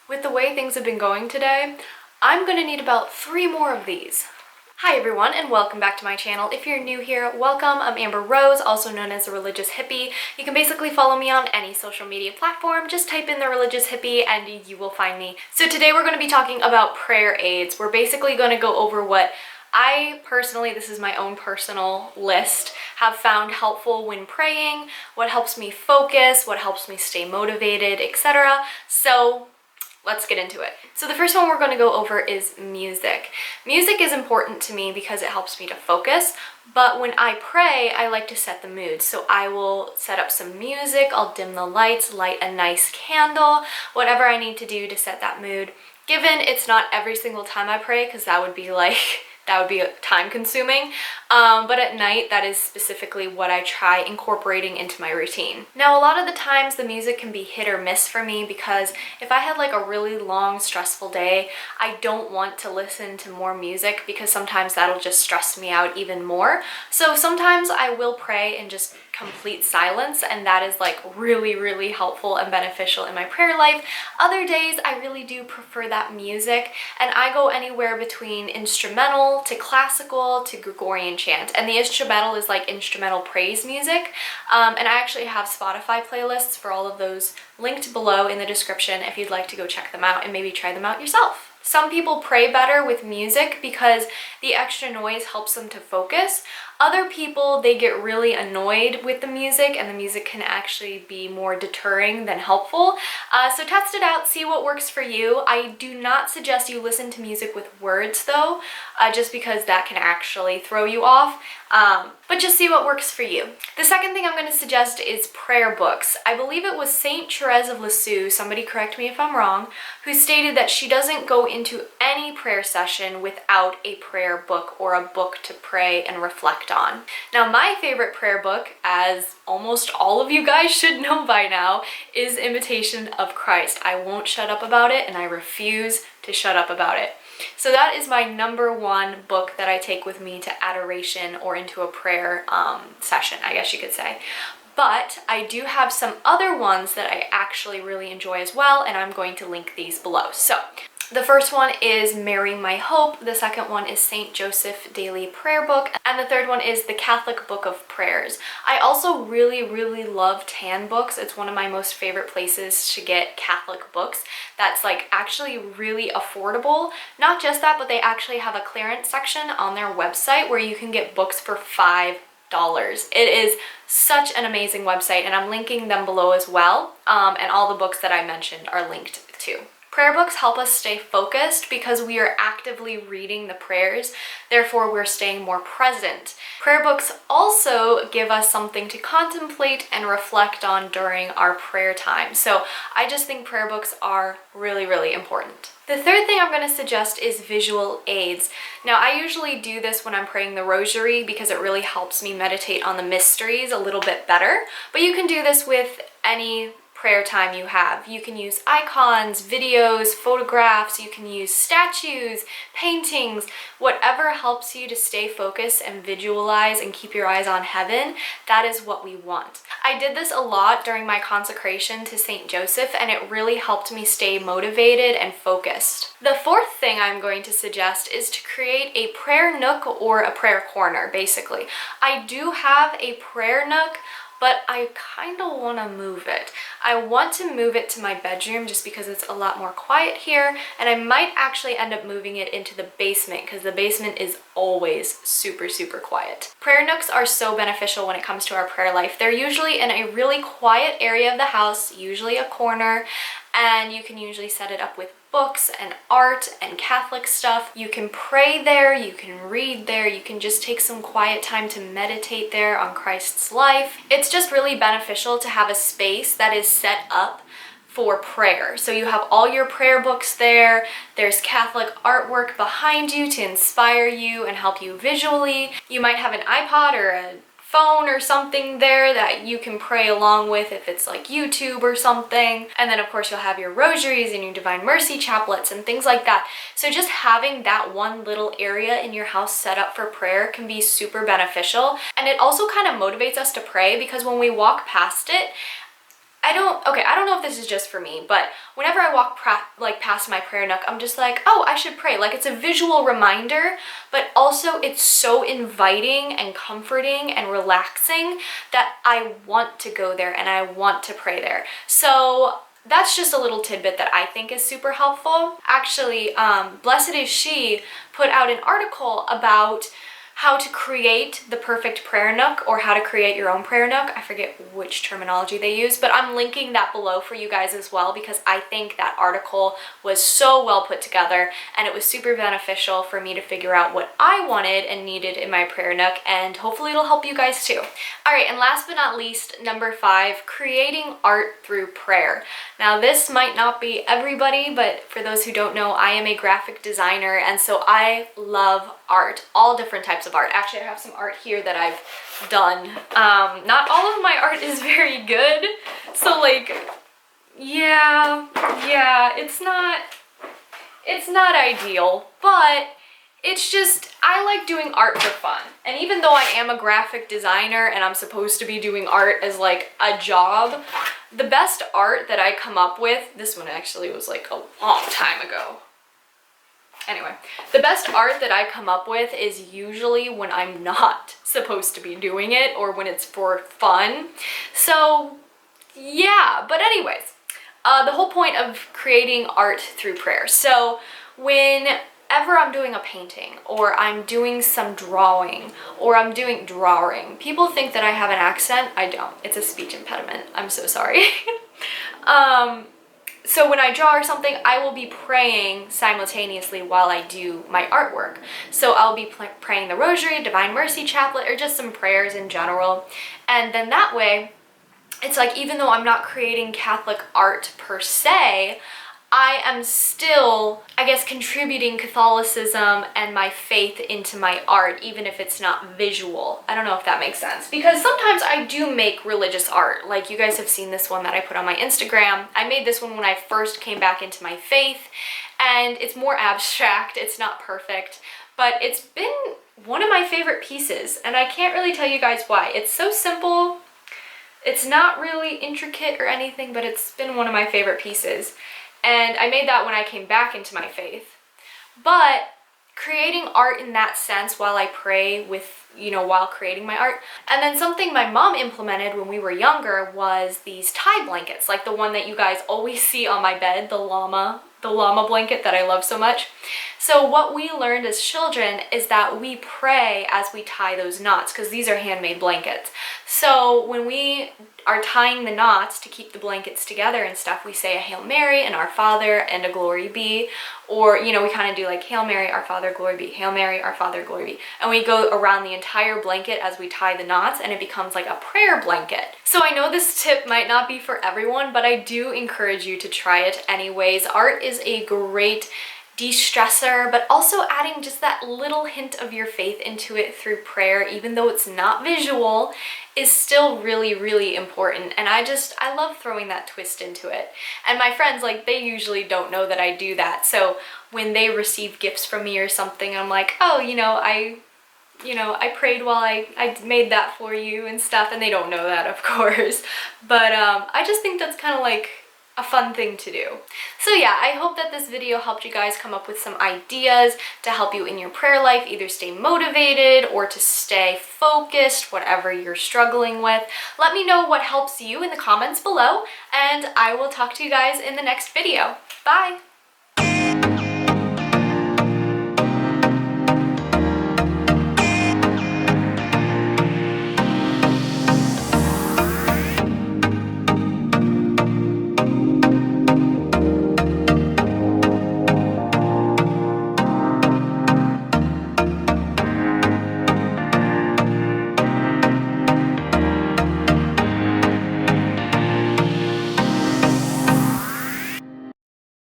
With the way things have been going today, I'm gonna need about 3 more of these. Hi everyone, and welcome back to my channel. If you're new here, welcome. I'm Amber Rose, also known as the Religious Hippie. You can basically follow me on any social media platform. Just type in the Religious Hippie and you will find me. So today we're going to be talking about prayer aids. We're basically going to go over what I personally, this is my own personal list, have found helpful when praying, what helps me focus, what helps me stay motivated, etc. So let's get into it. So the first one we're going to go over is music. Music is important to me because it helps me to focus, but when I pray, I like to set the mood. So I will set up some music, I'll dim the lights, light a nice candle, whatever I need to do to set that mood. Given it's not every single time I pray, because that would be time consuming, but at night that is specifically what I try incorporating into my routine. Now a lot of the times the music can be hit or miss for me because if I had like a really long stressful day, I don't want to listen to more music because sometimes that'll just stress me out even more. So sometimes I will pray in just complete silence, and that is like really helpful and beneficial in my prayer life. Other days I really do prefer that music, and I go anywhere between instrumental to classical to Gregorian chant, and the instrumental is like instrumental praise music, and I actually have Spotify playlists for all of those linked below in the description if you'd like to go check them out and maybe try them out yourself. Some people pray better with music because the extra noise helps them to focus. Other people, they get really annoyed with the music, and the music can actually be more deterring than helpful. So test it out, see what works for you. I do not suggest you listen to music with words though, just because that can actually throw you off. But just see what works for you. The second thing I'm going to suggest is prayer books. I believe it was Saint Therese of Lisieux, somebody correct me if I'm wrong, who stated that she doesn't go into any prayer session without a prayer book or a book to pray and reflect on. Now my favorite prayer book, as almost all of you guys should know by now, is Imitation of Christ. I won't shut up about it, and I refuse to shut up about it. So that is my #1 book that I take with me to adoration or into a prayer session, I guess you could say. But I do have some other ones that I actually really enjoy as well, and I'm going to link these below. So the first one is Mary My Hope, the second one is St. Joseph Daily Prayer Book, and the third one is the Catholic Book of Prayers. I also really love Tan Books. It's one of my most favorite places to get Catholic books. That's like actually really affordable. Not just that, but they actually have a clearance section on their website where you can get books for $5. It is such an amazing website, and I'm linking them below as well, and all the books that I mentioned are linked too. Prayer books help us stay focused because we are actively reading the prayers, therefore we're staying more present. Prayer books also give us something to contemplate and reflect on during our prayer time. So I just think prayer books are really important. The third thing I'm going to suggest is visual aids. Now I usually do this when I'm praying the rosary because it really helps me meditate on the mysteries a little bit better, but you can do this with any prayer time you have. You can use icons, videos, photographs, you can use statues, paintings, whatever helps you to stay focused and visualize and keep your eyes on heaven. That is what we want. I did this a lot during my consecration to St. Joseph, and it really helped me stay motivated and focused. The fourth thing I'm going to suggest is to create a prayer nook or a prayer corner, basically. I do have a prayer nook, but I kind of want to move it. I want to move it to my bedroom just because it's a lot more quiet here, and I might actually end up moving it into the basement because the basement is always super quiet. Prayer nooks are so beneficial when it comes to our prayer life. They're usually in a really quiet area of the house, usually a corner, and you can usually set it up with books and art and Catholic stuff. You can pray there, you can read there, you can just take some quiet time to meditate there on Christ's life. It's just really beneficial to have a space that is set up for prayer. So you have all your prayer books there, there's Catholic artwork behind you to inspire you and help you visually. You might have an iPod or a phone or something there that you can pray along with if it's like YouTube or something. And then of course you'll have your rosaries and your Divine Mercy chaplets and things like that. So just having that one little area in your house set up for prayer can be super beneficial. And it also kind of motivates us to pray because when we walk past it, I don't know if this is just for me, but whenever I walk past my prayer nook, I'm just like, oh, I should pray. Like, it's a visual reminder, but also it's so inviting and comforting and relaxing that I want to go there and I want to pray there. So that's just a little tidbit that I think is super helpful. Actually, Blessed Is She put out an article about how to create the perfect prayer nook, or how to create your own prayer nook. I forget which terminology they use, but I'm linking that below for you guys as well, because I think that article was so well put together and it was super beneficial for me to figure out what I wanted and needed in my prayer nook, and hopefully it'll help you guys too. All right, and last but not least, number 5, creating art through prayer. Now this might not be everybody, but for those who don't know, I am a graphic designer, and so I love art, all different types of art. Actually, I have some art here that I've done. Not all of my art is very good, so like, yeah, it's not ideal, but it's just, I like doing art for fun. And even though I am a graphic designer and I'm supposed to be doing art as like a job, the best art that I come up with, this one actually was like a long time ago. Anyway, the best art that I come up with is usually when I'm not supposed to be doing it, or when it's for fun. So yeah, but anyways, the whole point of creating art through prayer. So whenever I'm doing a painting, or I'm doing some drawing, or I'm doing drawing, people think that I have an accent. I don't. It's a speech impediment. I'm so sorry. So when I draw or something, I will be praying simultaneously while I do my artwork. So I'll be praying the Rosary, Divine Mercy Chaplet, or just some prayers in general. And then that way, it's like, even though I'm not creating Catholic art per se, I am still, I guess, contributing Catholicism and my faith into my art, even if it's not visual. I don't know if that makes sense. Because sometimes I do make religious art. Like, you guys have seen this one that I put on my Instagram. I made this one when I first came back into my faith, and it's more abstract. It's not perfect, but it's been one of my favorite pieces, and I can't really tell you guys why. It's so simple. It's not really intricate or anything, but it's been one of my favorite pieces. And I made that when I came back into my faith. But creating art in that sense while I pray with, while creating my art. And then something my mom implemented when we were younger was these tie blankets, like the one that you guys always see on my bed, the llama blanket that I love so much. So what we learned as children is that we pray as we tie those knots, because these are handmade blankets. So when we are tying the knots to keep the blankets together and stuff, we say a Hail Mary and Our Father and a Glory Be, or we kind of do like Hail Mary, Our Father, Glory Be, Hail Mary, Our Father, Glory Be, and we go around the entire blanket as we tie the knots, and it becomes like a prayer blanket. So I know this tip might not be for everyone, but I do encourage you to try it anyways. Art is a great de-stressor, but also adding just that little hint of your faith into it through prayer, even though it's not visual, is still really, really important. And I love throwing that twist into it. And my friends, like, they usually don't know that I do that. So when they receive gifts from me or something, I'm like, oh, I prayed while I made that for you and stuff, and they don't know that, of course. But I just think that's kind of like a fun thing to do. So yeah, I hope that this video helped you guys come up with some ideas to help you in your prayer life, either stay motivated or to stay focused, whatever you're struggling with. Let me know what helps you in the comments below, and I will talk to you guys in the next video. Bye!